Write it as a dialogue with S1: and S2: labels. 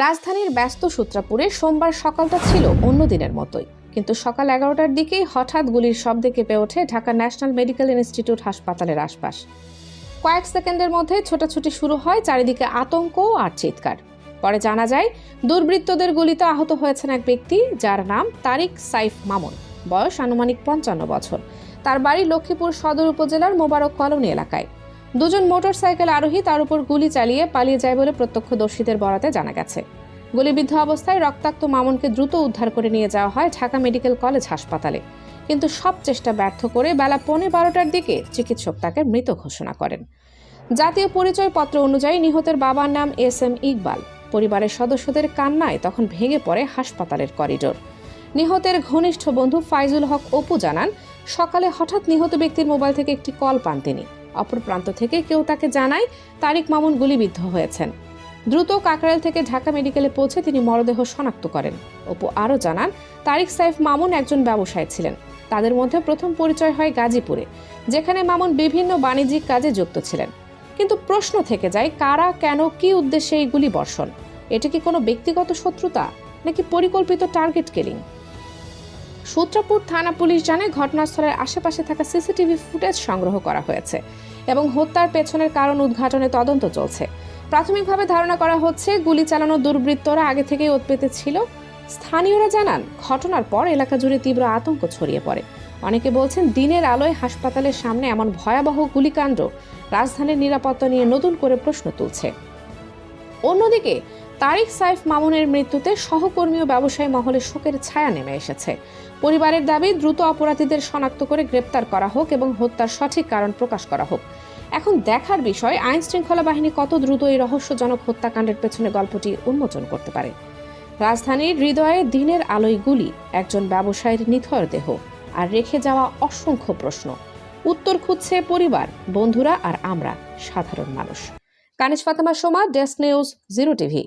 S1: রাজধানীর ব্যস্ত সূত্রাপুরে সোমবার সকালটা ছিল অন্য দিনের মতোই, কিন্তু সকাল 11টার দিকেই হঠাৎ গুলির শব্দে কেঁপে ওঠে ঢাকা ন্যাশনাল মেডিকেল ইনস্টিটিউট হাসপাতালের আশপাশ। কয়েক সেকেন্ডের মধ্যে ছোটাছুটি শুরু হয়, চারিদিকে আতঙ্ক আর চিৎকার। পরে জানা যায় দুর্বৃত্তদের গুলিতে আহত হয়েছেন এক ব্যক্তি, যার নাম তারিক সাইফ মামুন, বয়স আনুমানিক 55 বছর। তার বাড়ি লক্ষ্মীপুর সদর উপজেলার মোবারক কলোনি এলাকায়। দুজন মোটরসাইকেল আরোহী তার উপর গুলি চালিয়ে পালিয়ে যায় বলে প্রত্যক্ষদর্শীদের বরাতে জানা গেছে। গুলিবিদ্ধ অবস্থায় রক্তাক্ত মামুনকে দ্রুত উদ্ধার করে নিয়ে যাওয়া হয় ঢাকা মেডিকেল কলেজ হাসপাতালে, কিন্তু সব চেষ্টা ব্যর্থ করে বেলা 11:15টার দিকে চিকিৎসক তাকে মৃত ঘোষণা করেন। জাতীয় পরিচয়পত্র অনুযায়ী নিহতের বাবার নাম SM ইকবাল। পরিবারের সদস্যদের কান্নায় তখন ভেঙে পড়ে হাসপাতালের করিডোর। নিহতের ঘনিষ্ঠ বন্ধু ফাইজুল হক অপু জানান, সকালে হঠাৎ নিহত ব্যক্তির মোবাইল থেকে একটি কল পান তিনি। অপর প্রান্ত থেকে কেউ তাকে জানায় তারিক মামুন গুলিবিদ্ধ হয়েছেন। দ্রুত কাকরাইল থেকে ঢাকা মেডিকেলে পৌঁছে তিনি মরদেহ শনাক্ত করেন। অপু আরও জানান, তারিক সাইফ মামুন একজন ব্যবসায়ী ছিলেন। তাদের মধ্যে প্রথম পরিচয় হয় গাজীপুরে, যেখানে মামুন বিভিন্ন বাণিজ্যিক কাজে যুক্ত ছিলেন। কিন্তু প্রশ্ন থেকে যায়, কারা, কেন, কি উদ্দেশ্যে এই গুলি বর্ষণ? এটা কি কোনো ব্যক্তিগত শত্রুতা নাকি পরিকল্পিত টার্গেট কিলিং? সূত্রাপুর থানা পুলিশ জানায়, ঘটনাস্থলের আশেপাশে থাকা সিসিটিভি ফুটেজ সংগ্রহ করা হয়েছে এবং হত্যার পেছনের কারণ উদ্ঘাটনে তদন্ত চলছে। প্রাথমিকভাবে ধারণা করা হচ্ছে গুলি চালানো দুর্বৃত্তরা আগে থেকেই ওৎ পেতে ছিল। স্থানীয়রা জানান, ঘটনার পর এলাকা জুড়ে তীব্র আতঙ্ক ছড়িয়ে পড়ে। অনেকে বলছেন, দিনের আলোয় হাসপাতালের সামনে এমন ভয়াবহ গুলিকাণ্ড রাজধানীর নিরাপত্তা নিয়ে নতুন করে প্রশ্ন তুলছে। অন্যদিকে তারিক সাইফ মামুনের মৃত্যুতে সহকর্মী ও ব্যবসায়ী মহলে শোকের ছায়া নেমে এসেছে। পরিবারের দাবি, দ্রুত অপরাধীদের শনাক্ত করে গ্রেপ্তার করা হোক এবং হত্যার সঠিক কারণ প্রকাশ করা হোক। এখন দেখার বিষয়, আইন শৃঙ্খলা বাহিনী কত দ্রুত এই রহস্যজনক হত্যাকাণ্ডের পেছনে গল্পটি উন্মোচন করতে পারে। রাজধানীর হৃদয়ে দিনের আলোয় গুলি, একজন ব্যবসায়ীর নিথর দেহ, আর রেখে যাওয়া অসংখ্য প্রশ্ন। উত্তর খুঁজছে পরিবার, বন্ধুরা আর আমরা সাধারণ মানুষ। Kaniz Fatema Soma, desk news, 0 TV.